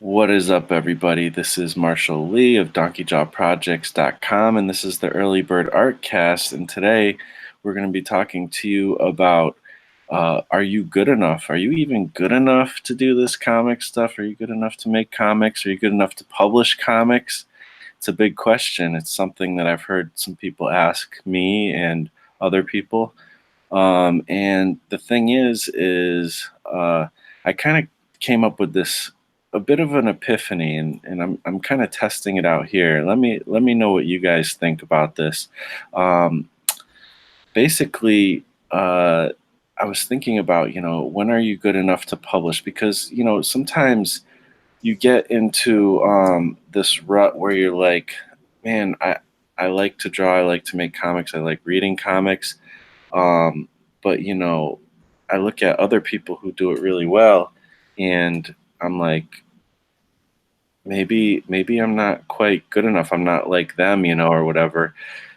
What is up, everybody? This is Marshall Lee of DonkeyJawProjects.com, and this is the Early Bird Artcast. And today we're going to be talking to you about are you good enough? Are you even good enough to do this comic stuff? Are you good enough to make comics? Are you good enough to publish comics? It's a big question. It's something that I've heard some people ask me and other people. And the thing is I kind of came up with this a bit of an epiphany, and I'm kind of testing it out here. Let me know what you guys think about this. Um, basically, I was thinking about, when are you good enough to publish? Because, sometimes you get into this rut where you're like, man, I like to draw, I like to make comics, I like reading comics. Um, but I look at other people who do it really well, and I'm like, maybe I'm not quite good enough. I'm not like them, or whatever.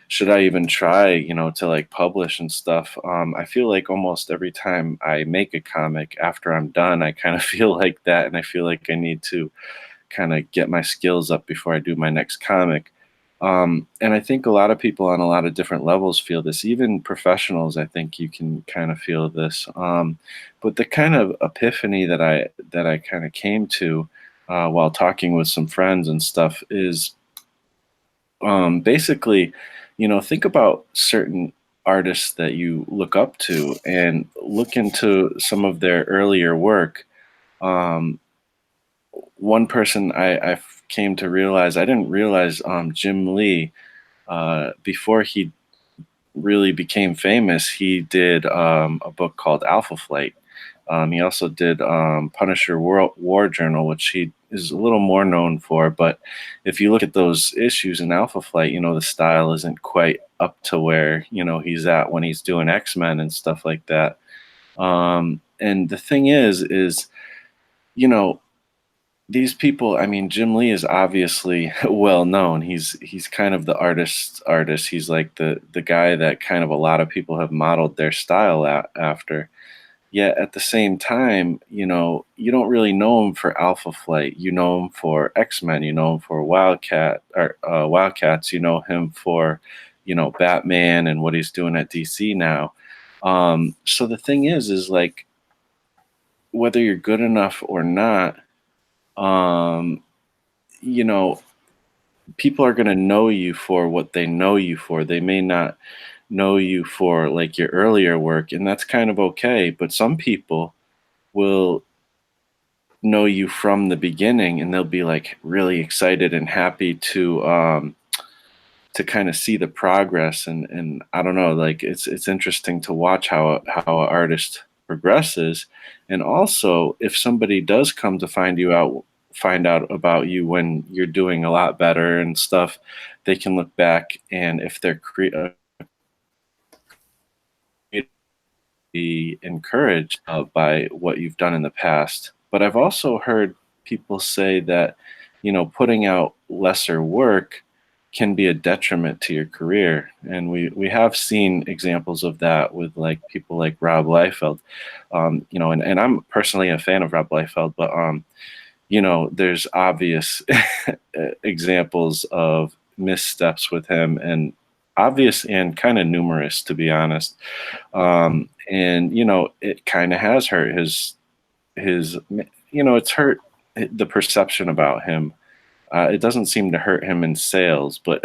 Should I even try, to like publish and stuff? I feel like almost every time I make a comic after I'm done, I kind of feel like that, and I feel like I need to kind of get my skills up before I do my next comic. And I think a lot of people on a lot of different levels feel this. Even professionals, I think you can kind of feel this. But the kind of epiphany that I kind of came to while talking with some friends and stuff is basically, think about certain artists that you look up to and look into some of their earlier work. Um, One person I came to realize, I didn't realize Jim Lee, before he really became famous, he did a book called Alpha Flight. He also did Punisher War Journal, which he is a little more known for. But if you look at those issues in Alpha Flight, the style isn't quite up to where, he's at when he's doing X-Men and stuff like that. And the thing is, you know, these people, I mean, Jim Lee is obviously well known. He's kind of the artist. He's like the guy that kind of a lot of people have modeled their style after. Yet at the same time, you don't really know him for Alpha Flight. You know him for X-Men. You know him for Wildcats. You know him for, Batman and what he's doing at DC now. So the thing is like, whether you're good enough or not, um, you know, people are going to know you for what they know you for. They may not know you for like your earlier work, and that's kind of okay. But some people will know you from the beginning, and they'll be like really excited and happy to kind of see the progress. And I don't know, like it's interesting to watch how an artist progresses. And also, if somebody does come to find out about you when you're doing a lot better and stuff, they can look back, and if they're be encouraged by what you've done in the past. But I've also heard people say that, putting out lesser work can be a detriment to your career. And we have seen examples of that with like people like Rob Liefeld. And I'm personally a fan of Rob Liefeld, but there's obvious examples of missteps with him, and obvious and kind of numerous, to be honest. And it kind of has hurt his it's hurt the perception about him. It doesn't seem to hurt him in sales, but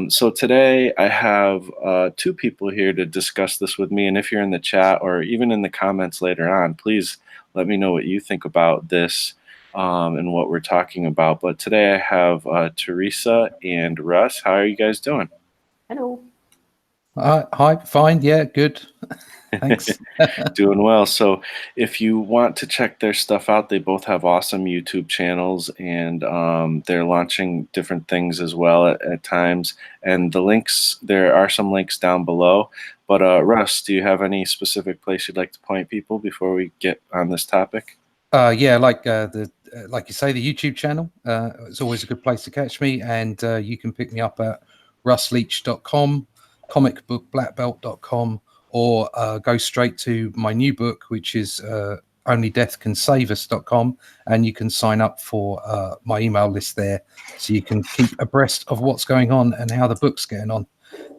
so today I have two people here to discuss this with me. And if you're in the chat or even in the comments later on, please let me know what you think about this and what we're talking about. But today I have Teresa and Russ. How are you guys doing? Hello. Hi, fine. Yeah, good. Thanks. Doing well. So if you want to check their stuff out, they both have awesome YouTube channels, and they're launching different things as well at times. And there are some links down below. But Russ, do you have any specific place you'd like to point people before we get on this topic? Yeah, like like you say, the YouTube channel. It's always a good place to catch me, and you can pick me up at russleach.com, comicbookblackbelt.com, or go straight to my new book, which is onlydeathcansaveus.com, and you can sign up for my email list there, so you can keep abreast of what's going on and how the book's getting on.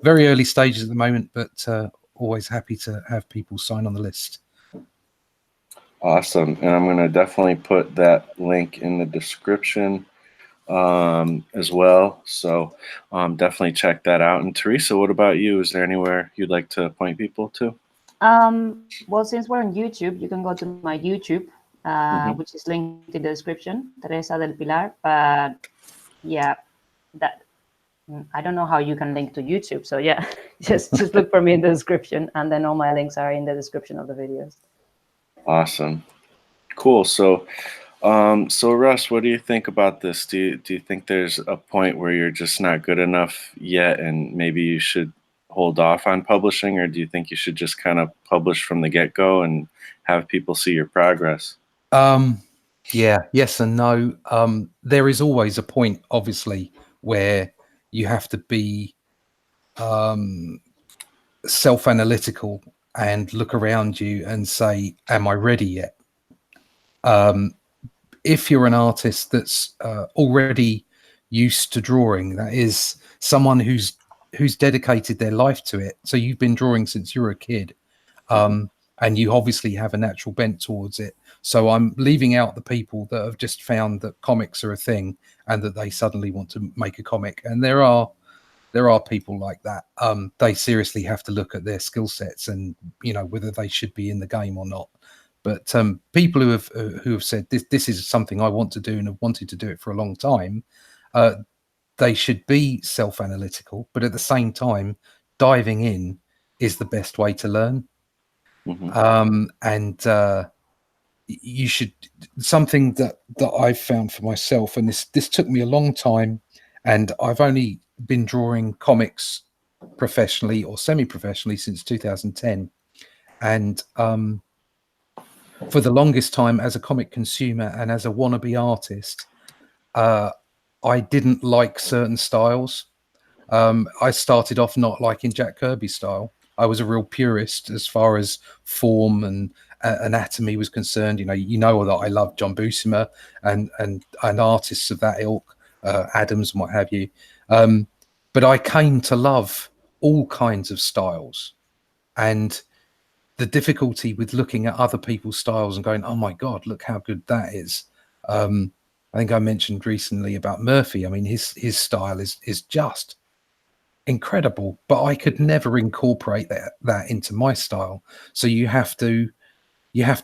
Very early stages at the moment, but always happy to have people sign on the list. Awesome. And I'm going to definitely put that link in the description as well. So definitely check that out. And Teresa, what about you? Is there anywhere you'd like to point people to? Well, since we're on YouTube, you can go to my YouTube, which is linked in the description, Teresa del Pilar. But yeah, that I don't know how you can link to YouTube. So yeah, just look for me in the description, and then all my links are in the description of the videos. Awesome. Cool. So Russ, what do you think about this? Do you think there's a point where you're just not good enough yet, and maybe you should hold off on publishing, or do you think you should just kind of publish from the get-go and have people see your progress? Yeah, yes and no. There is always a point, obviously, where you have to be self-analytical and look around you and say, am I ready yet? If you're an artist that's already used to drawing, that is someone who's dedicated their life to it, so you've been drawing since you were a kid, and you obviously have a natural bent towards it. So I'm leaving out the people that have just found that comics are a thing and that they suddenly want to make a comic. And there are people like that. They seriously have to look at their skill sets and, you know, whether they should be in the game or not. But people who have said this is something I want to do and have wanted to do it for a long time, they should be self-analytical, but at the same time, diving in is the best way to learn. And you should, something that I've found for myself, and this took me a long time, and I've only been drawing comics professionally or semi-professionally since 2010. And for the longest time as a comic consumer and as a wannabe artist, I didn't like certain styles. I started off not liking Jack Kirby's style. I was a real purist as far as form and anatomy was concerned. You know that I love John Buscema and artists of that ilk, Adams and what have you. But I came to love all kinds of styles, and the difficulty with looking at other people's styles and going, oh my God, look how good that is. I think I mentioned recently about Murphy. I mean, his style is just incredible, but I could never incorporate that into my style. So you have to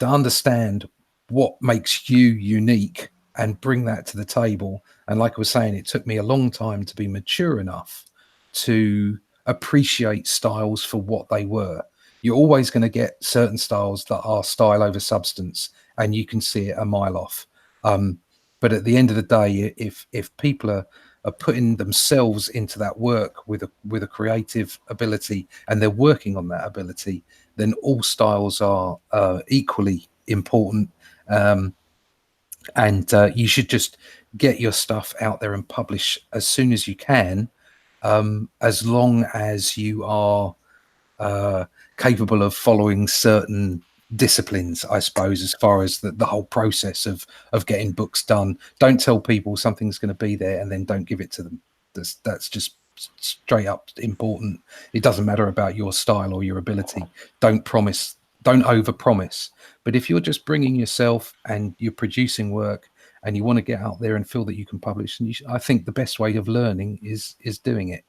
understand what makes you unique and bring that to the table. And like I was saying, it took me a long time to be mature enough to appreciate styles for what they were. You're always going to get certain styles that are style over substance, and you can see it a mile off. But at the end of the day, if people are putting themselves into that work with a creative ability, and they're working on that ability, then all styles are equally important. And you should just get your stuff out there and publish as soon as you can, as long as you are capable of following certain disciplines, I suppose, as far as the whole process of getting books done. Don't tell people something's going to be there and then don't give it to them. That's just straight up important. It doesn't matter about your style or your ability. Don't over promise. But if you're just bringing yourself and you're producing work and you want to get out there and feel that you can publish, and I think the best way of learning is doing it.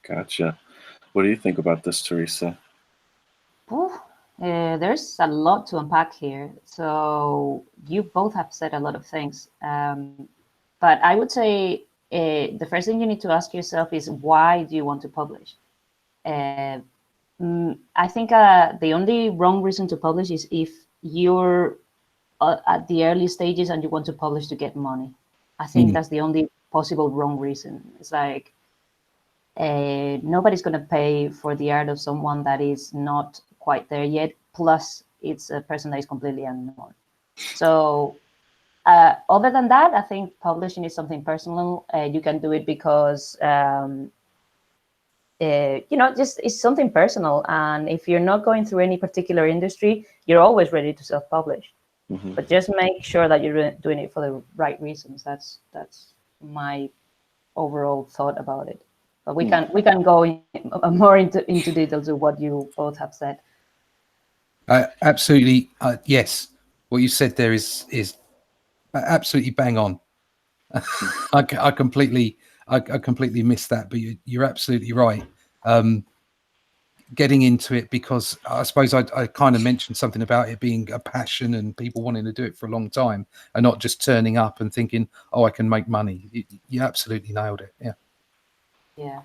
Gotcha. What do you think about this, Teresa? There's a lot to unpack here. So you both have said a lot of things. But I would say the first thing you need to ask yourself is, why do you want to publish? I think the only wrong reason to publish is if you're at the early stages and you want to publish to get money. I think that's the only possible wrong reason. It's like nobody's going to pay for the art of someone that is not quite there yet. Plus, it's a person that is completely unknown. So other than that, I think publishing is something personal. You can do it because just it's something personal. And if you're not going through any particular industry, you're always ready to self-publish. Mm-hmm. But just make sure that you're doing it for the right reasons. That's my overall thought about it. But we can go more into details of what you both have said. Absolutely, yes. What you said there is absolutely bang on. I completely missed that, but you're absolutely right. Getting into it, because I suppose I kind of mentioned something about it being a passion and people wanting to do it for a long time and not just turning up and thinking, oh, I can make money. You absolutely nailed it. Yeah.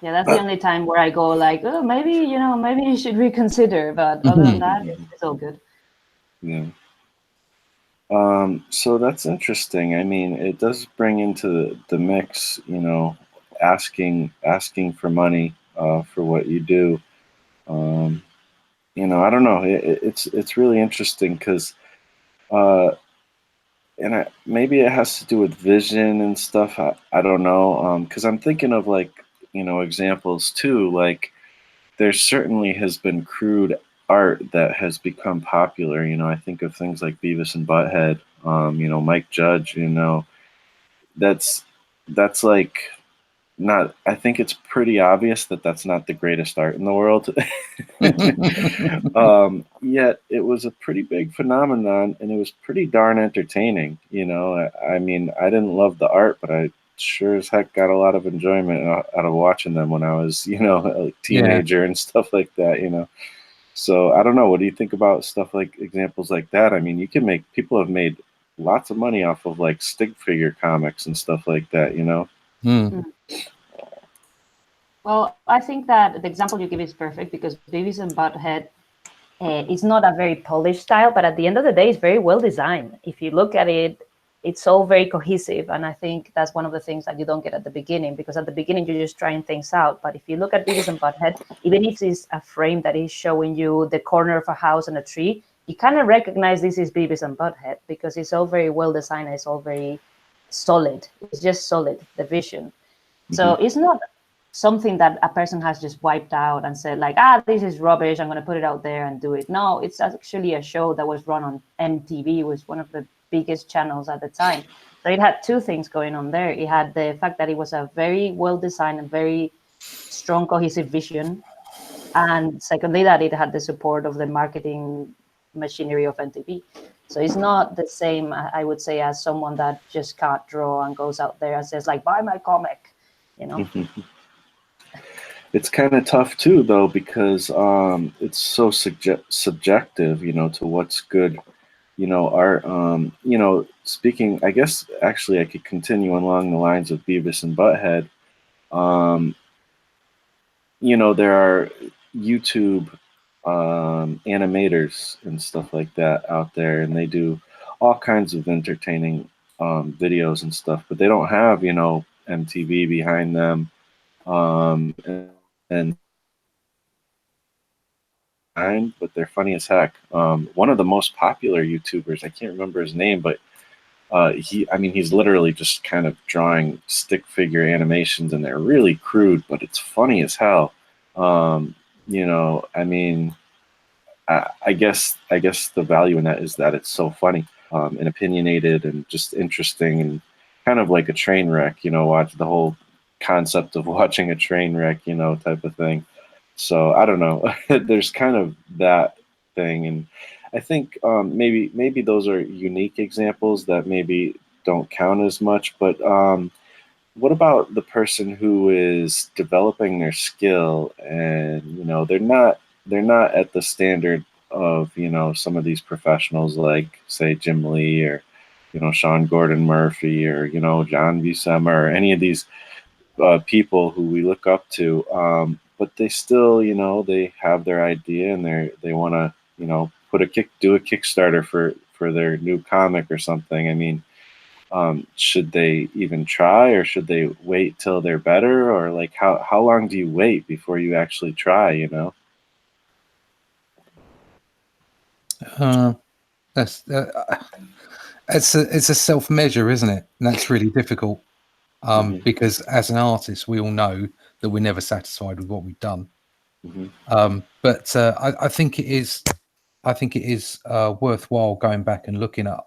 That's the only time where I go like, oh, maybe you should reconsider. But other than that, it's all good. Yeah. So that's interesting. I mean, it does bring into the mix, asking for money for what you do. I don't know. It's really interesting because, and maybe it has to do with vision and stuff. I don't know. Because I'm thinking of like, examples too. Like there certainly has been crude art that has become popular. I think of things like Beavis and Butthead. Mike Judge. That's like not. I think it's pretty obvious that that's not the greatest art in the world. Yet it was a pretty big phenomenon, and it was pretty darn entertaining. I mean, I didn't love the art, but I sure as heck got a lot of enjoyment out of watching them when I was, a teenager and stuff like that. So I don't know. What do you think about stuff like examples like that? I mean, people have made lots of money off of like stick figure comics and stuff like that. Well, I think that the example you give is perfect because Beavis and Butthead is not a very polished style, but at the end of the day, it's very well designed. If you look at it, it's all very cohesive. And I think that's one of the things that you don't get at the beginning, because at the beginning, you're just trying things out. But if you look at Beavis and Butthead, even if it's a frame that is showing you the corner of a house and a tree, you kind of recognize this is Beavis and Butthead because it's all very well designed. And it's all very solid. It's just solid, the vision. So it's not something that a person has just wiped out and said like, this is rubbish, I'm going to put it out there and do it. No, it's actually a show that was run on MTV. It was one of the biggest channels at the time. So it had two things going on there. It had the fact that it was a very well designed and very strong cohesive vision, and secondly that it had the support of the marketing machinery of MTV. So it's not the same, I would say, as someone that just can't draw and goes out there and says like, buy my comic. It's kind of tough too, though, because it's so subjective, to what's good, art. Speaking, I guess actually I could continue along the lines of Beavis and Butthead. There are YouTube animators and stuff like that out there, and they do all kinds of entertaining videos and stuff, but they don't have, MTV behind them. And but they're funny as heck. One of the most popular YouTubers, I can't remember his name, but he's literally just kind of drawing stick figure animations, and they're really crude, but it's funny as hell. I mean, I guess the value in that is that it's so funny and opinionated and just interesting and kind of like a train wreck. Watch the whole concept of watching a train wreck, type of thing. So I don't know. There's kind of that thing, and I think maybe those are unique examples that maybe don't count as much. But what about the person who is developing their skill, and they're not at the standard of some of these professionals like say Jim Lee or Sean Gordon Murphy or John Buscema or any of these people who we look up to, but they still, they have their idea and they want to, do a Kickstarter for their new comic or something. I mean, should they even try, or should they wait till they're better, or like how long do you wait before you actually try? That's it's a self measure, isn't it? And that's really difficult. because as an artist, we all know that we're never satisfied with what we've done. But I think it is. I think it is worthwhile going back and looking at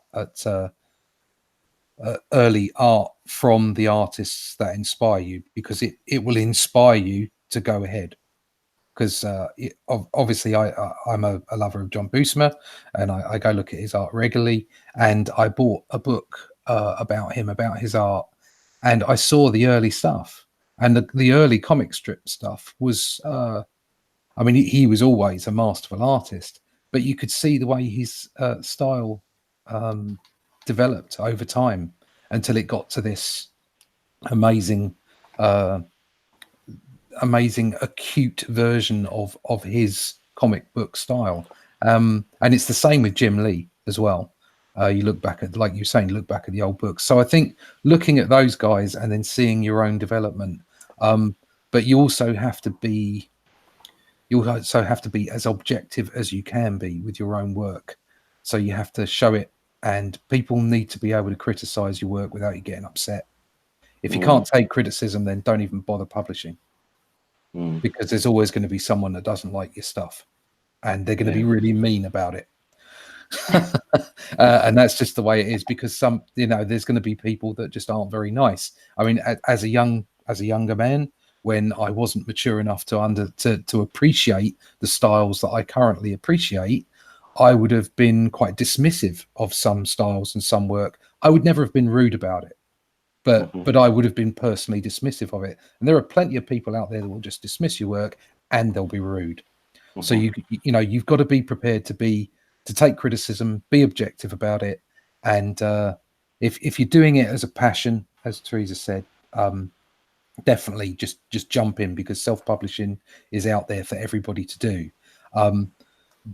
early art from the artists that inspire you, because it will inspire you to go ahead. Because obviously I'm a lover of John Buscema, and I go look at his art regularly. And I bought a book about him, about his art, and I saw the early stuff, and the early comic strip stuff was. I mean, he was always a masterful artist, but you could see the way his style developed over time until it got to this amazing acute version of his comic book style. And it's the same with Jim Lee as well. You look back at, like you're saying, look back at the old books. So I think looking at those guys and then seeing your own development, but you also have to be as objective as you can be with your own work. So you have to show it, and people need to be able to criticize your work without you getting upset. If you can't take criticism, then don't even bother publishing, because there's always going to be someone that doesn't like your stuff, and they're going to be really mean about it. And that's just the way it is, because there's going to be people that just aren't very nice. I mean, as a younger man, when I wasn't mature enough to appreciate the styles that I currently appreciate, I would have been quite dismissive of some styles and some work. I would never have been rude about it, but I would have been personally dismissive of it. And there are plenty of people out there that will just dismiss your work and they'll be rude. So you've got to be prepared to take criticism, be objective about it, and if you're doing it as a passion, as Teresa said, definitely just jump in, because self-publishing is out there for everybody to do.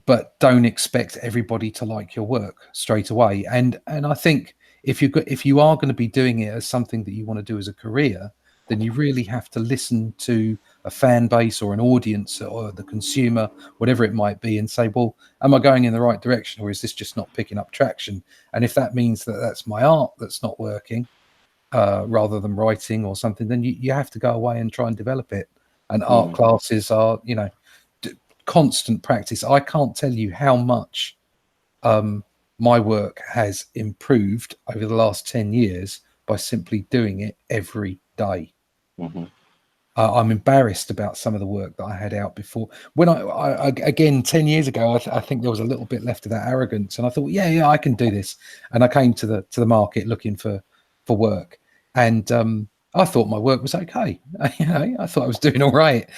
But don't expect everybody to like your work straight away. And I think if you are going to be doing it as something that you want to do as a career, then you really have to listen to a fan base or an audience or the consumer, whatever it might be, and say, well, am I going in the right direction, or is this just not picking up traction? And if that means that that's my art that's not working, rather than writing or something, then you have to go away and try and develop it. And art classes are, constant practice. I can't tell you how much my work has improved over the last 10 years by simply doing it every day. I'm embarrassed about some of the work that I had out before. When I again 10 years ago, I think there was a little bit left of that arrogance, and I thought, yeah, I can do this. And I came to the market looking for work, and I thought my work was okay. I thought I was doing all right.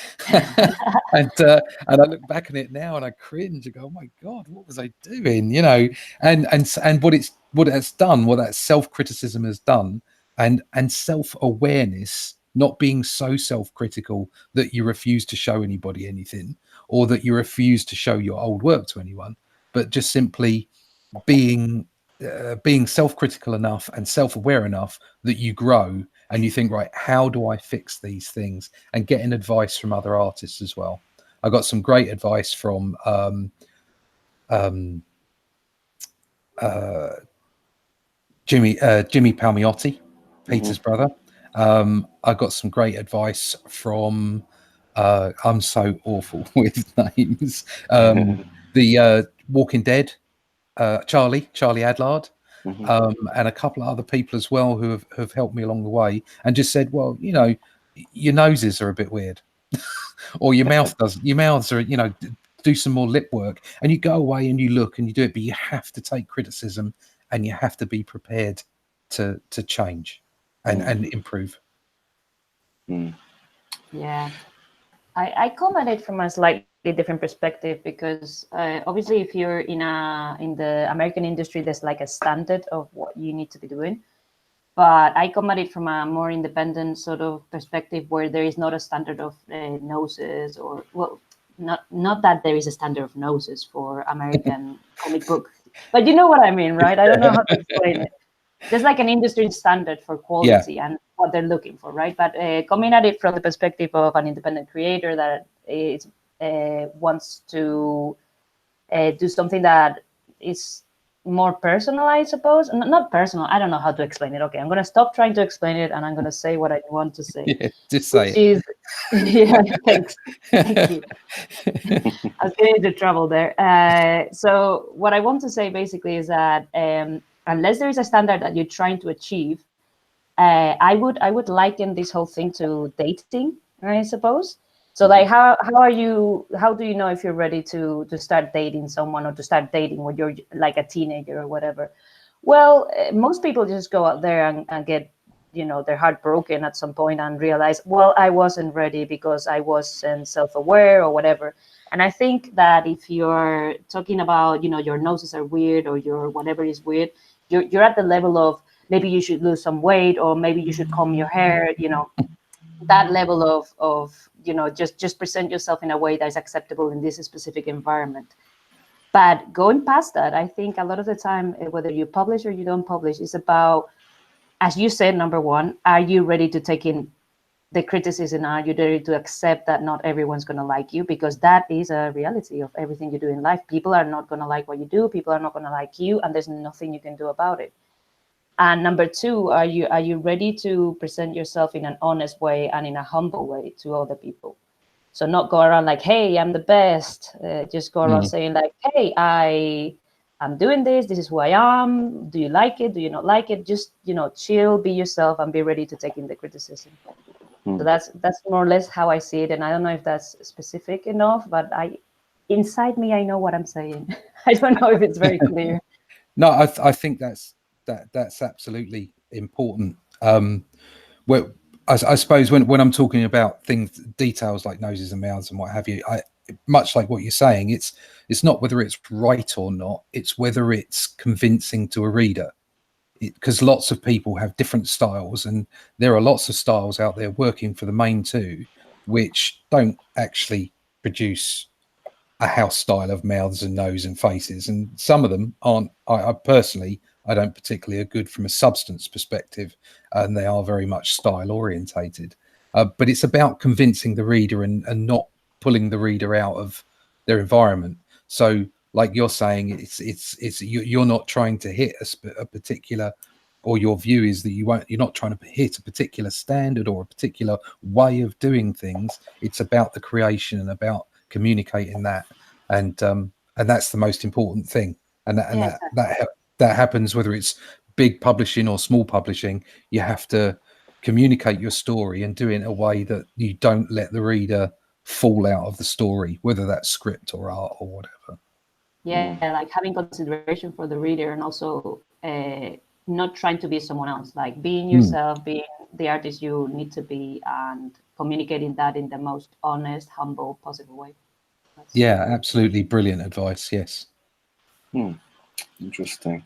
And I look back at it now and I cringe and go, oh my God, what was I doing? And what it's done, what that self-criticism has done, and self-awareness, not being so self-critical that you refuse to show anybody anything, or that you refuse to show your old work to anyone, but just simply being self-critical enough and self-aware enough that you grow and you think, right, how do I fix these things? And getting advice from other artists as well. I got some great advice from Jimmy Palmiotti, Peter's brother. I got some great advice from I'm so awful with names. The Walking Dead, Charlie Adlard, and a couple of other people as well who have helped me along the way, and just said, well, your noses are a bit weird, or your mouths are, do some more lip work. And you go away and you look and you do it, but you have to take criticism and you have to be prepared to change and improve. Yeah, I come at it from a slightly different perspective, because obviously if you're in the American industry, there's like a standard of what you need to be doing. But I come at it from a more independent sort of perspective, where there is not a standard of noses, or, well, not that there is a standard of noses for American comic book, but you know what I mean, right? I don't know how to explain it. There's like an industry standard for quality and what they're looking for, right? But coming at it from the perspective of an independent creator that wants to do something that is more personal, I suppose. Not personal. I don't know how to explain it. Okay, I'm gonna stop trying to explain it, and I'm gonna say what I want to say. Yeah, just Which say is, yeah, thanks, thank you. I was getting into trouble there. So what I want to say basically is that unless there is a standard that you're trying to achieve, I would liken this whole thing to dating, I suppose. So like how do you know if you're ready to start dating someone or to start dating when you're like a teenager or whatever? Well, most people just go out there and get, their heart broken at some point and realize, well, I wasn't ready because I wasn't self-aware or whatever. And I think that if you're talking about, your noses are weird or your whatever is weird, you're at the level of maybe you should lose some weight or maybe you should comb your hair, that level of just present yourself in a way that is acceptable in this specific environment. But going past that, I think a lot of the time, whether you publish or you don't publish, is about, as you said, number one, are you ready to take in the criticism? Are you ready to accept that not everyone's going to like you? Because that is a reality of everything you do in life. People are not going to like what you do. People are not going to like you, and there's nothing you can do about it. And number two, are you ready to present yourself in an honest way and in a humble way to other people? So not go around like, hey, I'm the best. Just go around saying like, hey, I'm doing this. This is who I am. Do you like it? Do you not like it? Just, chill, be yourself, and be ready to take in the criticism. So that's more or less how I see it. And I don't know if that's specific enough, but inside me, I know what I'm saying. I don't know if it's very clear. no. I think that's absolutely important. Well, I suppose when I'm talking about things, details like noses and mouths and what have you, much like what you're saying, it's not whether it's right or not, it's whether it's convincing to a reader. Because lots of people have different styles, and there are lots of styles out there working for the main two, which don't actually produce a house style of mouths and nose and faces, and some of them aren't. I personally, I don't particularly are good from a substance perspective, and they are very much style orientated. But it's about convincing the reader and not pulling the reader out of their environment. So, like you're saying, you're not trying to hit a particular, or your view is that you're not trying to hit a particular standard or a particular way of doing things. It's about the creation and about communicating that, and that's the most important thing. And Yeah, that happens whether it's big publishing or small publishing. You have to communicate your story and do it in a way that you don't let the reader fall out of the story, whether that's script or art or whatever. yeah, like having consideration for the reader, and also not trying to be someone else, like being yourself, being the artist you need to be, and communicating that in the most honest, humble, possible way. Yeah, absolutely brilliant advice. Yes. Interesting.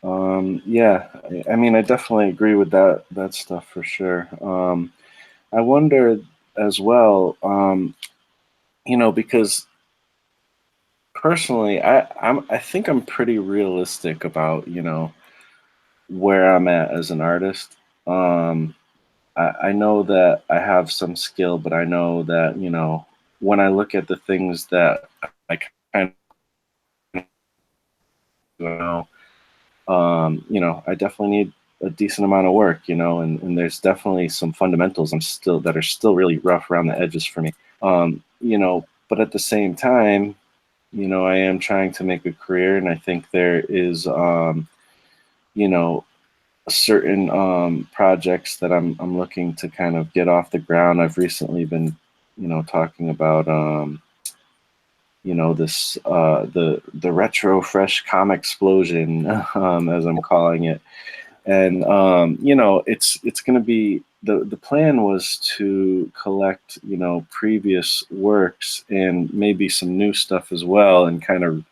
Yeah, I mean, I definitely agree with that stuff for sure. I wonder as well, because personally, I think I'm pretty realistic about, where I'm at as an artist. I know that I have some skill, but I know that, when I look at the things that I kind of know, I definitely need a decent amount of work, and there's definitely some fundamentals that are still really rough around the edges for me. But at the same time, I am trying to make a career, and I think there is, certain projects that I'm looking to kind of get off the ground. I've recently been, talking about, this the retro fresh comic explosion, as I'm calling it. And it's going to be, the plan was to collect previous works and maybe some new stuff as well, and kind of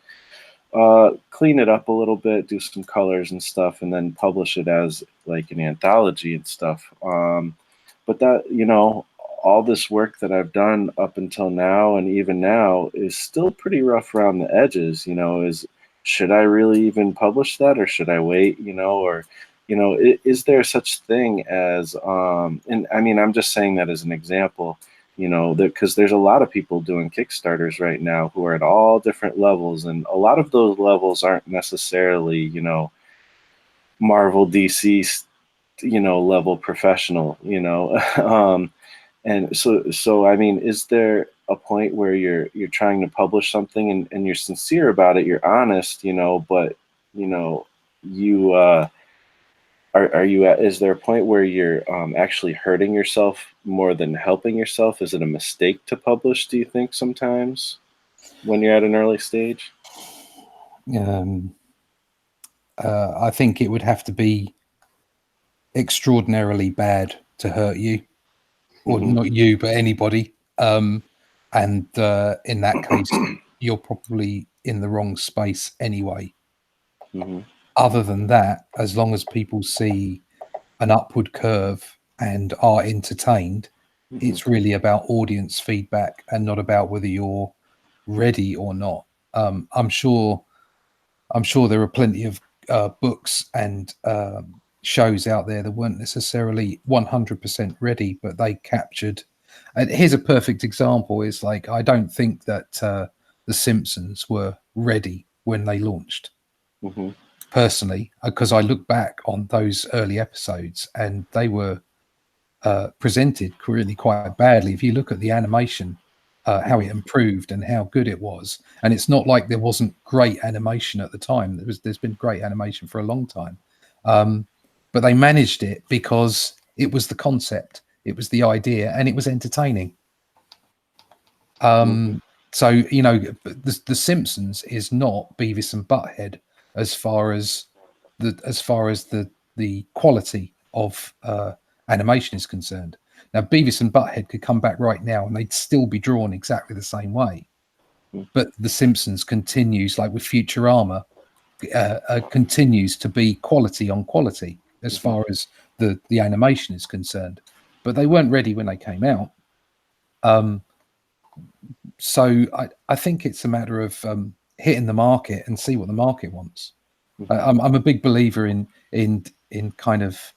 clean it up a little bit, do some colors and stuff, and then publish it as like an anthology and stuff. But that, all this work that I've done up until now and even now is still pretty rough around the edges. Should I really even publish that, or should I wait? Or is there such thing as and I mean, I'm just saying that as an example. you know, because there's a lot of people doing Kickstarters right now who are at all different levels, and a lot of those levels aren't necessarily, you know, Marvel, DC, you know, level professional, you know. And so I mean, is there a point where you're trying to publish something, and you're sincere about it, you're honest, you know, but you know, you are you at, is there a point where you're actually hurting yourself more than helping yourself? Is it a mistake to publish, do you think, sometimes when you're at an early stage? I think it would have to be extraordinarily bad to hurt you, or Mm-hmm. not you, but anybody. And in that case, you're probably in the wrong space anyway. Mm-hmm. Other than that, as long as people see an upward curve and are entertained, Mm-hmm. it's really about audience feedback and not about whether you're ready or not. I'm sure there are plenty of books and shows out there that weren't necessarily 100% ready, but they captured. And here's a perfect example: is like, I don't think that the Simpsons were ready when they launched. Mm-hmm. Personally, because I look back on those early episodes and they were presented really quite badly. If you look at the animation, how it improved and how good it was, and it's not like there wasn't great animation at the time. There's been great animation for a long time, but they managed it because it was the concept, it was the idea, and it was entertaining. Mm-hmm. So, you know, the Simpsons is not Beavis and Butthead as far as the quality of animation is concerned. Now, Beavis and Butthead could come back right now and they'd still be drawn exactly the same way. But The Simpsons continues, like with Futurama, continues to be quality on quality as far as the animation is concerned. But they weren't ready when they came out. So I think it's a matter of hitting the market and see what the market wants. Mm-hmm. I'm a big believer in kind of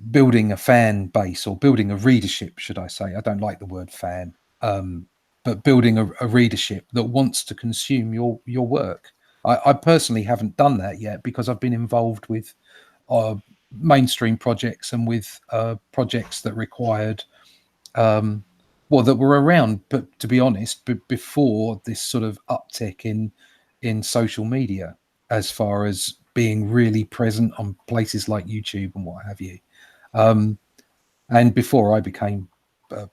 building a fan base, or building a readership, should I say. I don't like the word fan, but building a readership that wants to consume your work. I personally haven't done that yet because I've been involved with mainstream projects and with projects that required that were around, but to be honest, before this sort of uptick in social media, as far as being really present on places like YouTube and what have you, and before I became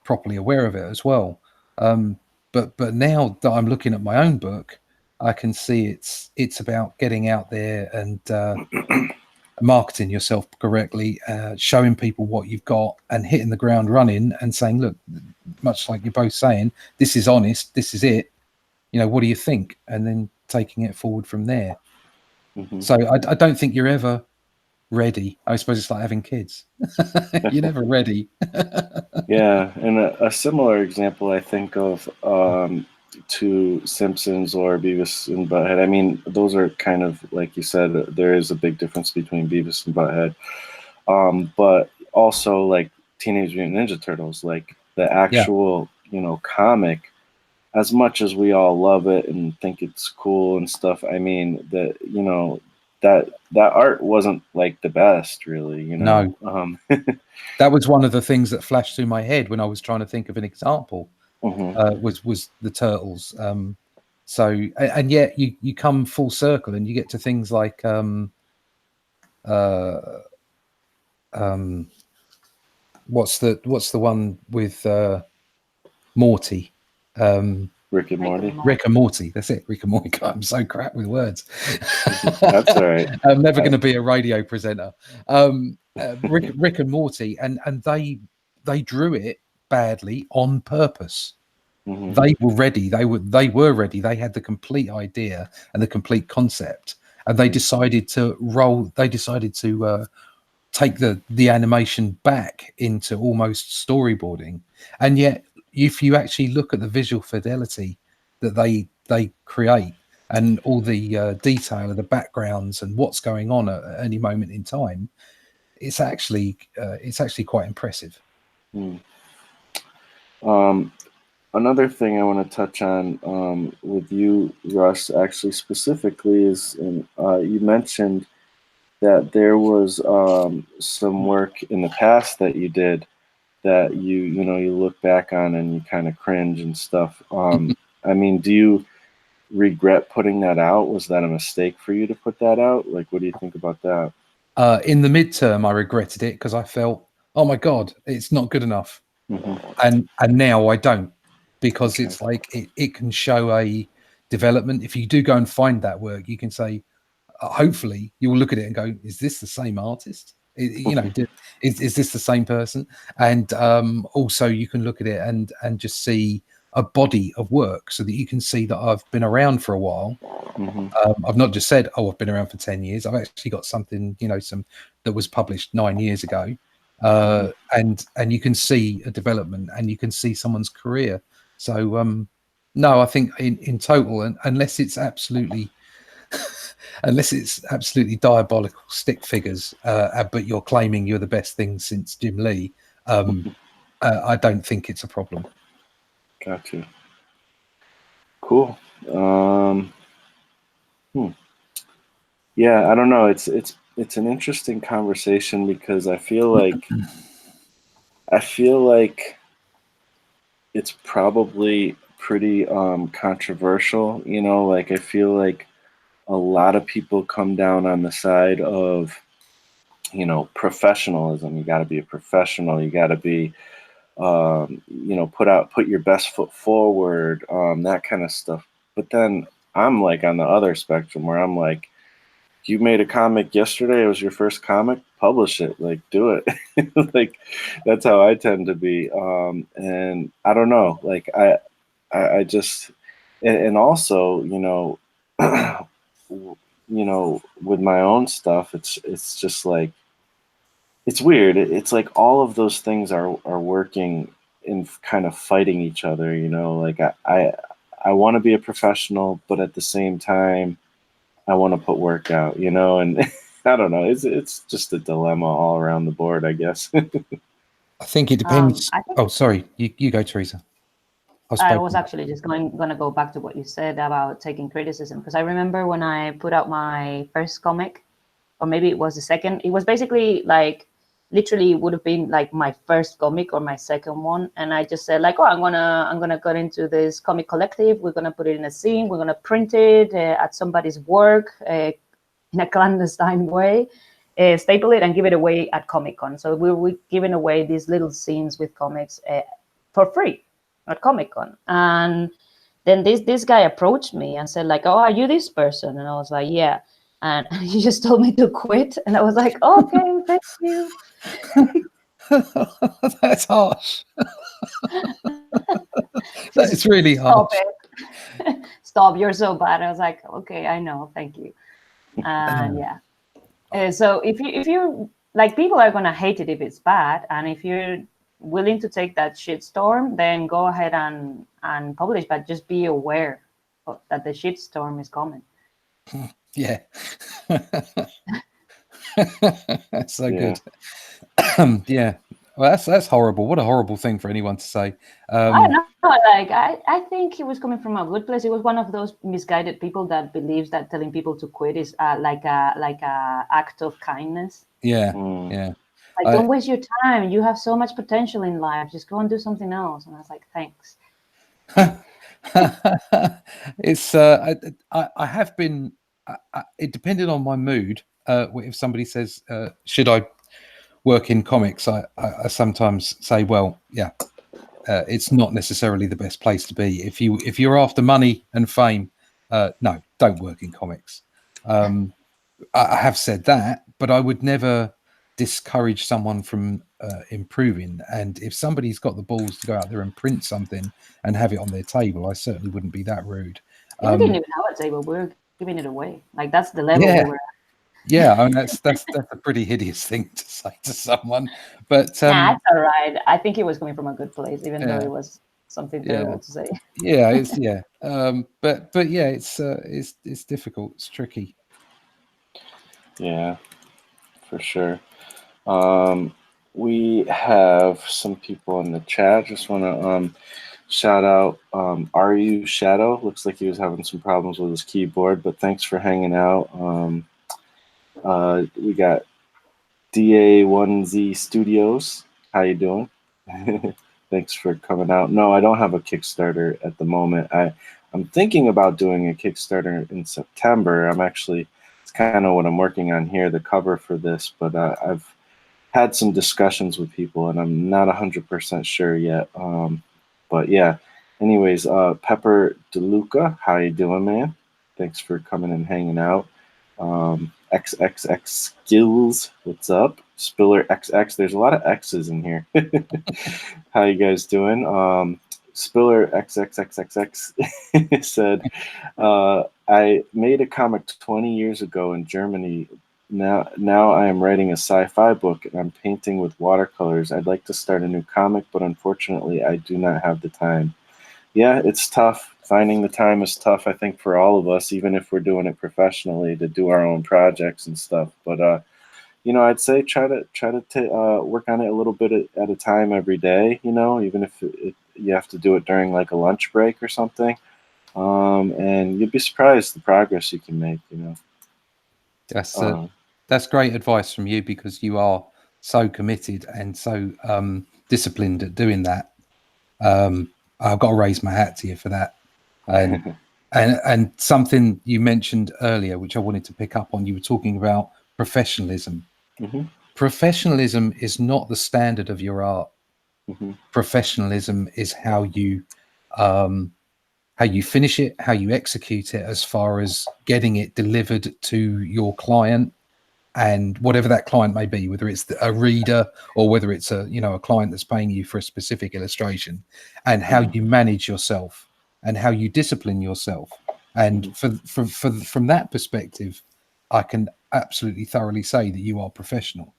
properly aware of it as well. But now that I'm looking at my own book, I can see it's about getting out there and marketing yourself correctly, showing people what you've got, and hitting the ground running and saying, look, much like you're both saying, this is honest, this is it, you know, what do you think? And then taking it forward from there. Mm-hmm. So I don't think you're ever ready. I suppose it's like having kids. You're never ready. Yeah, and a similar example I think of to Simpsons or Beavis and Butthead. I mean, those are kind of, like you said, there is a big difference between Beavis and Butthead. But also like Teenage Mutant Ninja Turtles, like the Yeah. actual, you know, comic, as much as we all love it and think it's cool and stuff, I mean, that, you know, that art wasn't like the best, really, you know. No. That was one of the things that flashed through my head when I was trying to think of an example. Was the Turtles. So and yet you come full circle and you get to things like what's the one with Morty? Rick and Morty. Rick and Morty. That's it. Rick and Morty. God, I'm so crap with words. That's all right. I'm never going to be a radio presenter. Rick and Morty, and they drew it badly on purpose. Mm-hmm. They were ready. They were ready. They had the complete idea and the complete concept, and they decided to roll. They decided to take the animation back into almost storyboarding. And yet, if you actually look at the visual fidelity that they create, and all the detail of the backgrounds and what's going on at any moment in time, it's actually quite impressive. Mm. Another thing I want to touch on with you, Russ, actually specifically is, you mentioned that there was some work in the past that you did that you look back on and you kind of cringe and stuff. I mean, do you regret putting that out? Was that a mistake for you to put that out? Like, what do you think about that? In the midterm, I regretted it because I felt, oh my God, it's not good enough. Mm-hmm. And now I don't, because Okay. it's like it can show a development. If you do go and find that work, you can say, hopefully you will look at it and go, is this the same artist? Is this the same person? And also you can look at it and just see a body of work, so that you can see that I've been around for a while. Mm-hmm. I've not just said, oh, I've been around for 10 years. I've actually got something, some that was published 9 years ago. And you can see a development, and you can see someone's career. So no, I think in total, unless it's absolutely diabolical stick figures, but you're claiming you're the best thing since Jim Lee, I don't think it's a problem. Got you. Cool. Yeah, I don't know. It's an interesting conversation because I feel like it's probably pretty controversial. Like I feel like a lot of people come down on the side of professionalism. You got to be a professional. You got to be put your best foot forward, that kind of stuff. But then I'm like on the other spectrum where I'm like, you made a comic yesterday, it was your first comic, publish it, like do it. Like that's how I tend to be. And I don't know, like I just, and also, with my own stuff, it's just like, it's weird. It's like all of those things are working in kind of fighting each other, like I want to be a professional, but at the same time, I want to put work out, and I don't know. It's just a dilemma all around the board, I guess. I think it depends. I think Oh, sorry. You go, Teresa. I was actually just going to go back to what you said about taking criticism, because I remember when I put out my first comic, or maybe it was the second. It was basically like literally would have been like my first comic or my second one, and I just said like, oh, I'm gonna get into this comic collective. We're gonna put it in a scene. We're gonna print it at somebody's work in a clandestine way. Staple it and give it away at Comic-Con. So we were giving away these little scenes with comics for free at Comic-Con. And then this guy approached me and said like, oh, are you this person? And I was like, yeah. And he just told me to quit. And I was like, okay, thank you. That's harsh. That is really harsh. Stop it. Stop, you're so bad. I was like, okay, I know, thank you. And yeah. So if you like, people are gonna hate it if it's bad, and if you're willing to take that shitstorm, then go ahead and publish, but just be aware that the shitstorm is coming. Yeah. So Yeah. good. Yeah. Well, that's horrible. What a horrible thing for anyone to say. I don't know. Like I think he was coming from a good place. He was one of those misguided people that believes that telling people to quit is like a act of kindness. Yeah. Mm. Yeah. Like, don't waste your time. You have so much potential in life. Just go and do something else. And I was like, thanks. It's I have been. It depended on my mood. If somebody says, "Should I work in comics?" I sometimes say, "Well, yeah, it's not necessarily the best place to be. If you're after money and fame, no, don't work in comics." I have said that, but I would never discourage someone from improving. And if somebody's got the balls to go out there and print something and have it on their table, I certainly wouldn't be that rude. We didn't even have a table. We were giving it away. Like, that's the level Yeah. we were at. Yeah, I mean that's a pretty hideous thing to say to someone, but Nah, it's all right. I think he was coming from a good place, even though yeah, it was something terrible to say. yeah, it's yeah, but yeah, it's difficult, it's tricky. Yeah, for sure. we have some people in the chat. Just want to shout out RU Shadow. Looks like he was having some problems with his keyboard, but thanks for hanging out. We got DA1Z Studios. How you doing? Thanks for coming out. No, I don't have a Kickstarter at the moment. I'm thinking about doing a Kickstarter in September. It's kind of what I'm working on here, the cover for this, but I've had some discussions with people and I'm not 100% sure yet. But yeah, anyways, Pepper DeLuca, how you doing, man? Thanks for coming and hanging out. XXX Skills, what's up? Spiller XX, there's a lot of X's in here. How you guys doing? Spiller XXXXX said, I made a comic 20 years ago in Germany. Now I am writing a sci-fi book and I'm painting with watercolors. I'd like to start a new comic, but unfortunately I do not have the time. Yeah, it's tough. Finding the time is tough, I think, for all of us, even if we're doing it professionally, to do our own projects and stuff. But I'd say try to work on it a little bit at a time every day. Even if you have to do it during like a lunch break or something, and you'd be surprised the progress you can make. That's great advice from you, because you are so committed and so disciplined at doing that. I've got to raise my hat to you for that. And something you mentioned earlier, which I wanted to pick up on, you were talking about professionalism. Mm-hmm. Professionalism is not the standard of your art. Mm-hmm. Professionalism is how you finish it, how you execute it, as far as getting it delivered to your client, and whatever that client may be, whether it's a reader or whether it's a client that's paying you for a specific illustration, and how you manage yourself and how you discipline yourself. And from that perspective, I can absolutely thoroughly say that you are professional.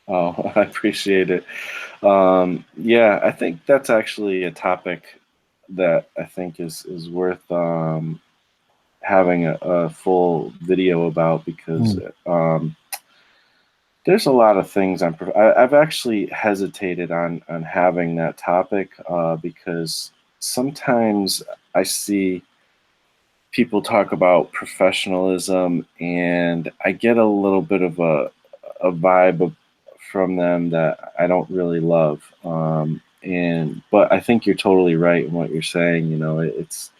Oh, I appreciate it. Yeah, I think that's actually a topic that I think is worth having a full video about, because there's a lot of things I've actually hesitated on having that topic because sometimes I see people talk about professionalism and I get a little bit of a vibe from them that I don't really love. But I think you're totally right in what you're saying. It's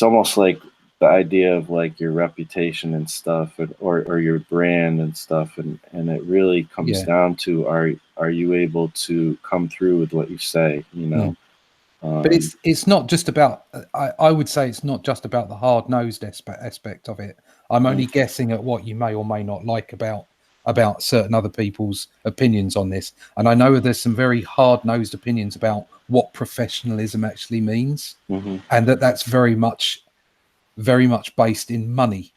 almost like the idea of like your reputation and stuff, or your brand and stuff, and it really comes down to are you able to come through with what you say? But it's not just about. I would say it's not just about the hard-nosed aspect of it. I'm only guessing at what you may or may not like about certain other people's opinions on this. And I know there's some very hard-nosed opinions about what professionalism actually means, and that's very much based in money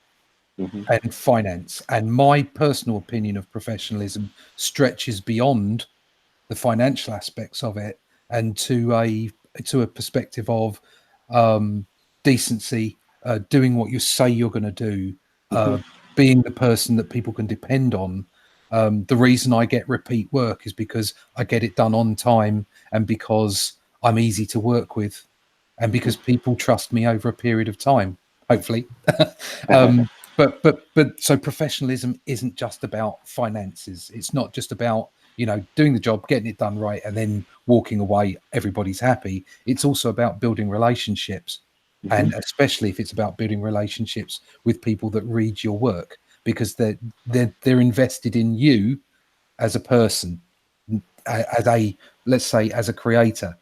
and finance. And my personal opinion of professionalism stretches beyond the financial aspects of it, and to a perspective of decency, doing what you say you're going to do, being the person that people can depend on. The reason I get repeat work is because I get it done on time, and because I'm easy to work with, and because people trust me over a period of time, hopefully. But so professionalism isn't just about finances. It's not just about doing the job, getting it done right, and then walking away, everybody's happy. It's also about building relationships, and especially if it's about building relationships with people that read your work, because they're invested in you as a person, let's say as a creator,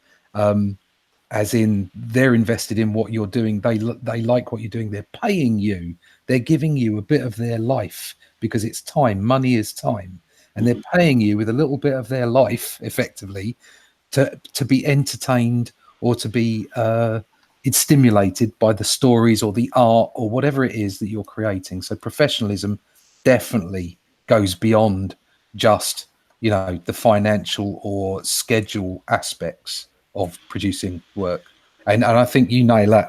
as in they're invested in what you're doing. They like what you're doing. They're paying you. They're giving you a bit of their life, because it's time. Money is time. And they're paying you with a little bit of their life, effectively, to be entertained, or to be it's stimulated by the stories or the art or whatever it is that you're creating. So professionalism definitely goes beyond just the financial or schedule aspects of producing work. And I think you nail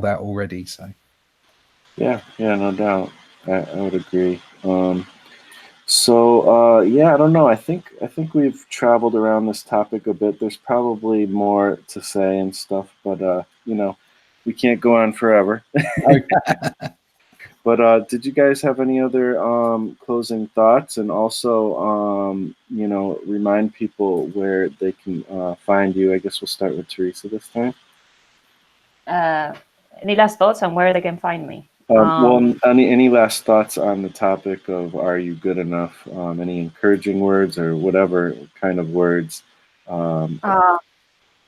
that already. So yeah, no doubt, I would agree. So yeah, I don't know. I think we've traveled around this topic a bit. There's probably more to say and stuff, but we can't go on forever. But did you guys have any other closing thoughts, and also remind people where they can find you? I guess we'll start with Teresa this time. Any last thoughts on where they can find me? Well, any last thoughts on the topic of are you good enough? Any encouraging words or whatever kind of words?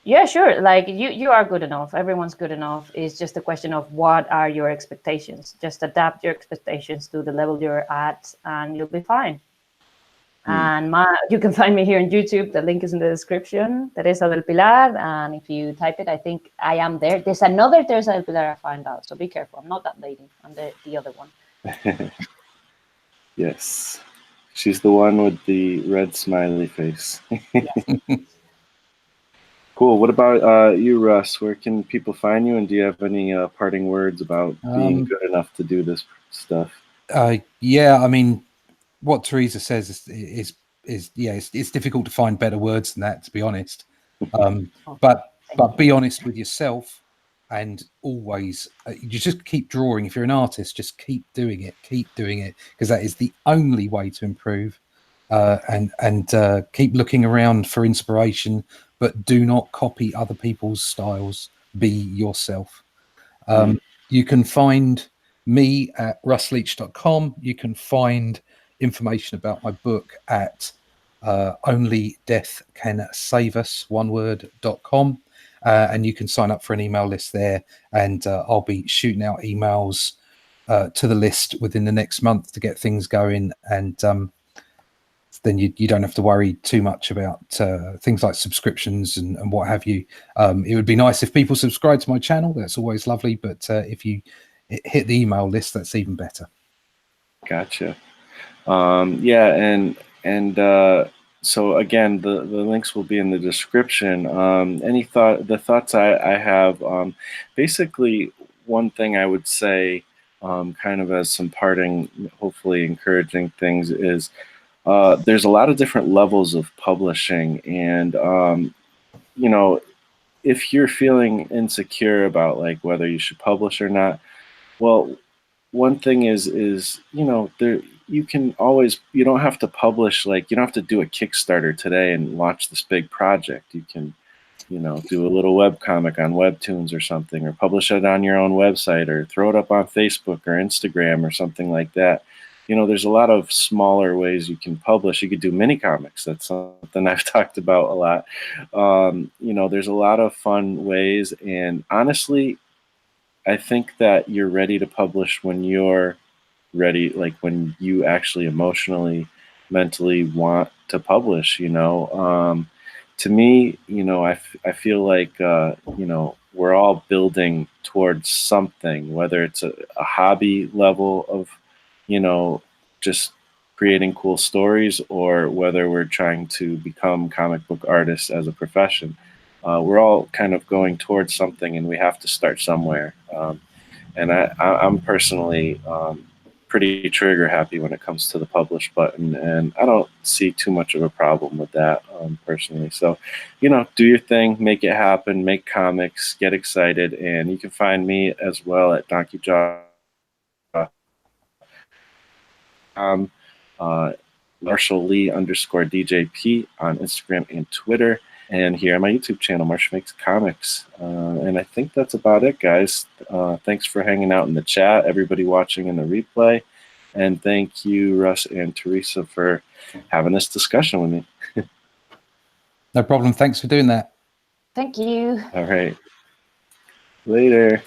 Yeah, sure. Like you are good enough. Everyone's good enough. It's just a question of what are your expectations. Just adapt your expectations to the level you're at, and you'll be fine. And you can find me here on YouTube. The link is in the description. Teresa del Pilar. And if you type it, I think I am there. There's another Teresa del Pilar I find out. So be careful. I'm not that lady. I'm the other one. Yes. She's the one with the red smiley face. Cool. What about you, Russ? Where can people find you? And do you have any parting words about being good enough to do this stuff? Yeah, I mean, what Teresa says is it's difficult to find better words than that, to be honest. But be honest with yourself, and always you just keep drawing. If you're an artist, just keep doing it, because that is the only way to improve. And keep looking around for inspiration, but do not copy other people's styles. Be yourself. You can find me at russleach.com. You can find information about my book at Only Death Can Save Us, oneword.com. And you can sign up for an email list there, and I'll be shooting out emails to the list within the next month to get things going. And then you don't have to worry too much about things like subscriptions and what have you. It would be nice if people subscribe to my channel. That's always lovely. But if you hit the email list, that's even better. Gotcha. Yeah, and so again, the links will be in the description. The thoughts I have, basically one thing I would say, kind of as some parting, hopefully encouraging things is, there's a lot of different levels of publishing, and if you're feeling insecure about like whether you should publish or not, well, one thing is there you can always, you don't have to publish, like you don't have to do a Kickstarter today and launch this big project. You can do a little web comic on Webtoons or something, or publish it on your own website, or throw it up on Facebook or Instagram or something like that. There's a lot of smaller ways you can publish. You could do mini comics. That's something I've talked about a lot. There's a lot of fun ways, and honestly, I think that you're ready to publish when you're ready, like when you actually emotionally, mentally want to publish. To me, I feel like we're all building towards something, whether it's a hobby level of just creating cool stories, or whether we're trying to become comic book artists as a profession. We're all kind of going towards something, and we have to start somewhere. And I'm personally pretty trigger happy when it comes to the publish button, and I don't see too much of a problem with that personally. So, do your thing, make it happen, make comics, get excited, and you can find me as well at donkeyjaw. Marshall Lee _DJP on Instagram and Twitter, and here on my YouTube channel, Marshall Makes Comics. And I think that's about it, guys. Thanks for hanging out in the chat, everybody watching in the replay, and thank you, Russ and Teresa, for having this discussion with me. No problem. Thanks for doing that. Thank you. All right. Later.